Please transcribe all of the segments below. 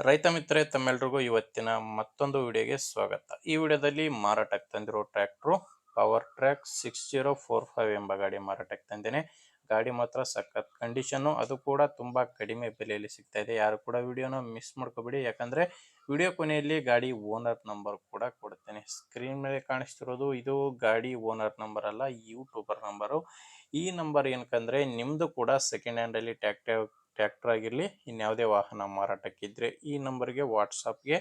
ರೈತ ಮಿತ್ರರೇ ತಮ್ಮೆಲ್ರಿಗೂ ಇವತ್ತಿನ ಮತ್ತೊಂದು ವಿಡಿಯೋಗೆ ಸ್ವಾಗತ. ಈ ವಿಡಿಯೋದಲ್ಲಿ ಮಾರಾಟಕ್ಕೆ ತಂದಿರೋ ಟ್ರ್ಯಾಕ್ಟ್ರು ಪವರ್ ಟ್ರ್ಯಾಕ್ 6045 ಎಂಬ ಗಾಡಿ ಮಾರಾಟಕ್ಕೆ ತಂದೇನೆ. ಗಾಡಿ ಮಾತ್ರ ಸಖತ್ ಕಂಡೀಷನ್ನು, ಅದು ಕೂಡ ತುಂಬಾ ಕಡಿಮೆ ಬೆಲೆಯಲ್ಲಿ ಸಿಗ್ತಾ ಇದೆ. ಯಾರು ಕೂಡ ವಿಡಿಯೋನ ಮಿಸ್ ಮಾಡ್ಕೋಬೇಡಿ, ಯಾಕಂದ್ರೆ ವಿಡಿಯೋ ಕೊನೆಯಲ್ಲಿ ಗಾಡಿ ಓನರ್ ನಂಬರ್ ಕೂಡ ಕೊಡ್ತೇನೆ. ಸ್ಕ್ರೀನ್ ಮೇಲೆ ಕಾಣಿಸ್ತಿರೋದು ಇದು ಗಾಡಿ ಓನರ್ ನಂಬರ್ ಅಲ್ಲ, ಯೂಟ್ಯೂಬರ್ ನಂಬರು. ಈ ನಂಬರ್ ಏನಕ್ಕಂದ್ರೆ ನಿಮ್ದು ಕೂಡ ಸೆಕೆಂಡ್ ಹ್ಯಾಂಡ್ ಅಲ್ಲಿ ಟ್ರ್ಯಾಕ್ಟರ್ ಆಗಿರಲಿ ಇನ್ಯಾವುದೇ ವಾಹನ ಮಾರಾಟಕ್ಕಿದ್ರೆ ಈ ನಂಬರ್ಗೆ ವಾಟ್ಸಪ್ಗೆ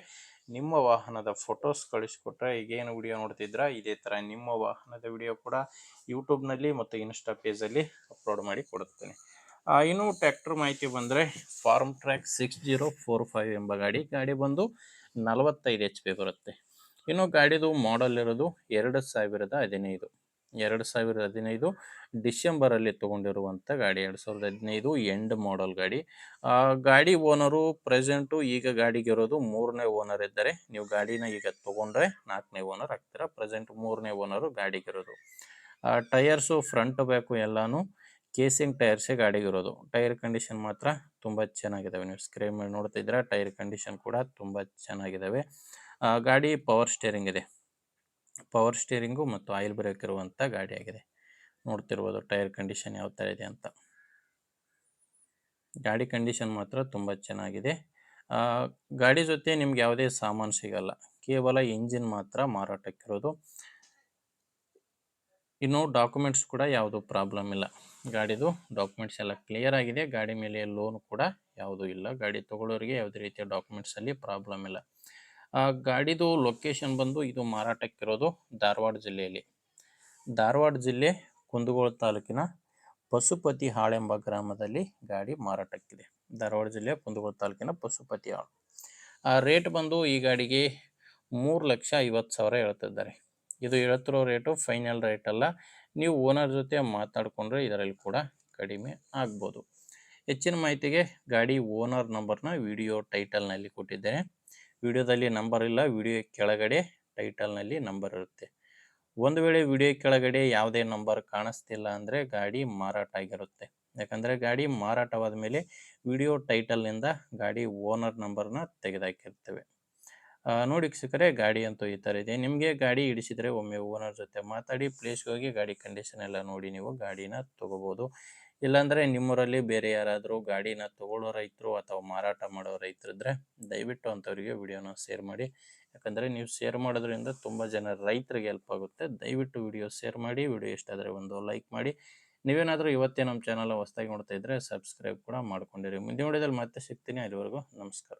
ನಿಮ್ಮ ವಾಹನದ ಫೋಟೋಸ್ ಕಳಿಸ್ಕೊಟ್ರೆ, ಈಗೇನು ವಿಡಿಯೋ ನೋಡ್ತಿದ್ರ ಇದೇ ತರ ನಿಮ್ಮ ವಾಹನದ ವಿಡಿಯೋ ಕೂಡ ಯೂಟ್ಯೂಬ್ನಲ್ಲಿ ಮತ್ತು ಇನ್ಸ್ಟಾ ಪೇಜಲ್ಲಿ ಅಪ್ಲೋಡ್ ಮಾಡಿ ಕೊಡುತ್ತೇನೆ. ಇನ್ನು ಟ್ರ್ಯಾಕ್ಟರ್ ಮಾಹಿತಿ ಬಂದರೆ ಫಾರ್ಮ್ ಟ್ರ್ಯಾಕ್ 6045 ಎಂಬ ಗಾಡಿ ಬಂದು 45 HP ಬರುತ್ತೆ. ಇನ್ನು ಗಾಡಿದು ಮಾಡೆಲ್ ಇರೋದು 2015 ಡಿಸೆಂಬರಲ್ಲಿ ತೊಗೊಂಡಿರುವಂಥ ಗಾಡಿ. 2015 ಎಂಡ್ ಮಾಡೆಲ್ ಗಾಡಿ. ಗಾಡಿ ಓನರು ಪ್ರೆಸೆಂಟು ಈಗ ಗಾಡಿಗೆ ಇರೋದು 3ನೇ ಓನರ್ ಇದ್ದಾರೆ. ನೀವು ಗಾಡಿನ ಈಗ ತೊಗೊಂಡ್ರೆ 4ನೇ ಓನರ್ ಆಗ್ತೀರಾ. ಪ್ರೆಸೆಂಟ್ 3ನೇ ಓನರು ಗಾಡಿಗಿರೋದು. ಟೈರ್ಸು ಫ್ರಂಟ್ ಬ್ಯಾಕು ಎಲ್ಲಾನು ಕೇಸಿಂಗ್ ಟೈರ್ಸೇ ಗಾಡಿಗಿರೋದು. ಟೈರ್ ಕಂಡೀಷನ್ ಮಾತ್ರ ತುಂಬ ಚೆನ್ನಾಗಿದ್ದಾವೆ. ನೀವು ಸ್ಕ್ರೀನ್ ಮೇಲೆ ನೋಡ್ತಿದ್ರೆ ಟೈರ್ ಕಂಡೀಷನ್ ಕೂಡ ತುಂಬ ಚೆನ್ನಾಗಿದ್ದಾವೆ. ಗಾಡಿ ಪವರ್ ಸ್ಟೇರಿಂಗ್ ಇದೆ. ಪವರ್ ಸ್ಟೇರಿಂಗು ಮತ್ತು ಆಯಿಲ್ ಬ್ರೇಕ್ ಇರುವಂಥ ಗಾಡಿ ಆಗಿದೆ. ನೋಡ್ತಿರ್ಬೋದು ಟೈರ್ ಕಂಡೀಷನ್ ಯಾವ ಥರ ಇದೆ ಅಂತ. ಗಾಡಿ ಕಂಡೀಷನ್ ಮಾತ್ರ ತುಂಬ ಚೆನ್ನಾಗಿದೆ. ಗಾಡಿ ಜೊತೆ ನಿಮ್ಗೆ ಯಾವುದೇ ಸಾಮಾನು ಸಿಗಲ್ಲ, ಕೇವಲ ಇಂಜಿನ್ ಮಾತ್ರ ಮಾರಾಟಕ್ಕಿರೋದು. ಇನ್ನು ಡಾಕ್ಯುಮೆಂಟ್ಸ್ ಕೂಡ ಯಾವುದು ಪ್ರಾಬ್ಲಮ್ ಇಲ್ಲ. ಗಾಡಿದು ಡಾಕ್ಯುಮೆಂಟ್ಸ್ ಎಲ್ಲ ಕ್ಲಿಯರ್ ಆಗಿದೆ. ಗಾಡಿ ಮೇಲೆ ಲೋನ್ ಕೂಡ ಯಾವುದೂ ಇಲ್ಲ. ಗಾಡಿ ತಗೊಳ್ಳೋರಿಗೆ ಯಾವುದೇ ರೀತಿಯ ಡಾಕ್ಯುಮೆಂಟ್ಸಲ್ಲಿ ಪ್ರಾಬ್ಲಮ್ ಇಲ್ಲ. ಗಾಡಿದು ಲೊಕೇಶನ್ ಬಂದು ಇದು ಮಾರಾಟಕ್ಕಿರೋದು ಧಾರವಾಡ ಜಿಲ್ಲೆಯಲ್ಲಿ. ಧಾರವಾಡ ಜಿಲ್ಲೆ ಕುಂದಗೋಳ ತಾಲೂಕಿನ ಪಶುಪತಿ ಹಾಳು ಎಂಬ ಗ್ರಾಮದಲ್ಲಿ ಗಾಡಿ ಮಾರಾಟಕ್ಕಿದೆ. ಧಾರವಾಡ ಜಿಲ್ಲೆ ಕುಂದಗೋಳ ತಾಲೂಕಿನ ಪಶುಪತಿ ಹಾಳು. ರೇಟ್ ಬಂದು ಈ ಗಾಡಿಗೆ 3,50,000 ಹೇಳ್ತಿದ್ದಾರೆ. ಇದು ಹೇಳ್ತಿರೋ ರೇಟು ಫೈನಲ್ ರೇಟ್ ಅಲ್ಲ. ನೀವು ಓನರ್ ಜೊತೆ ಮಾತಾಡಿಕೊಂಡ್ರೆ ಇದರಲ್ಲಿ ಕೂಡ ಕಡಿಮೆ ಆಗ್ಬೋದು. ಹೆಚ್ಚಿನ ಮಾಹಿತಿಗೆ ಗಾಡಿ ಓನರ್ ನಂಬರ್ನ ವಿಡಿಯೋ ಟೈಟಲ್ನಲ್ಲಿ ಕೊಟ್ಟಿದ್ದೇನೆ. ವಿಡಿಯೋದಲ್ಲಿ ನಂಬರ್ ಇಲ್ಲ, ವಿಡಿಯೋ ಕೆಳಗಡೆ ಟೈಟಲ್ನಲ್ಲಿ ನಂಬರ್ ಇರುತ್ತೆ. ಒಂದು ವೇಳೆ ವಿಡಿಯೋ ಕೆಳಗಡೆ ಯಾವುದೇ ನಂಬರ್ ಕಾಣಿಸ್ತಿಲ್ಲ ಅಂದರೆ ಗಾಡಿ ಮಾರಾಟ ಆಗಿರುತ್ತೆ. ಯಾಕಂದರೆ ಗಾಡಿ ಮಾರಾಟವಾದ ಮೇಲೆ ವಿಡಿಯೋ ಟೈಟಲ್ನಿಂದ ಗಾಡಿ ಓನರ್ ನಂಬರ್ನ ತೆಗೆದುಹಾಕಿರ್ತೇವೆ. ನೋಡಿ ವೀಕ್ಷಕರೇ, ಗಾಡಿ ಅಂತೂ ಈ ಥರ ಇದೆ. ನಿಮಗೆ ಗಾಡಿ ಹಿಡಿಸಿದರೆ ಒಮ್ಮೆ ಓನರ್ ಜೊತೆ ಮಾತಾಡಿ ಪ್ಲೇಸ್ಗೆ ಹೋಗಿ ಗಾಡಿ ಕಂಡೀಷನ್ ಎಲ್ಲ ನೋಡಿ ನೀವು ಗಾಡಿನ ತೊಗೋಬೋದು. ಇಲ್ಲಾಂದರೆ ನಿಮ್ಮೂರಲ್ಲಿ ಬೇರೆ ಯಾರಾದರೂ ಗಾಡಿನ ತೊಗೊಳ್ಳೋ ರೈತರು ಅಥವಾ ಮಾರಾಟ ಮಾಡೋ ರೈತರಿದ್ದರೆ ದಯವಿಟ್ಟು ಅಂಥವರಿಗೆ ವಿಡಿಯೋನ ಶೇರ್ ಮಾಡಿ. ಯಾಕಂದರೆ ನೀವು ಶೇರ್ ಮಾಡೋದ್ರಿಂದ ತುಂಬ ಜನ ರೈತರಿಗೆ ಹೆಲ್ಪ್ ಆಗುತ್ತೆ. ದಯವಿಟ್ಟು ವಿಡಿಯೋ ಶೇರ್ ಮಾಡಿ. ವಿಡಿಯೋ ಇಷ್ಟ ಆದರೆ ಒಂದು ಲೈಕ್ ಮಾಡಿ. ನೀವೇನಾದರೂ ಇವತ್ತೇ ನಮ್ಮ ಚಾನಲ್ ಹೊಸದಾಗಿ ನೋಡ್ತಾ ಇದ್ದರೆ ಸಬ್ಸ್ಕ್ರೈಬ್ ಕೂಡ ಮಾಡ್ಕೊಂಡಿರಿ. ಮುಂದಿನ ವಿಡಿಯೋದಲ್ಲಿ ಮತ್ತೆ ಸಿಗ್ತೀನಿ. ಅಲ್ಲಿವರೆಗೂ ನಮಸ್ಕಾರ.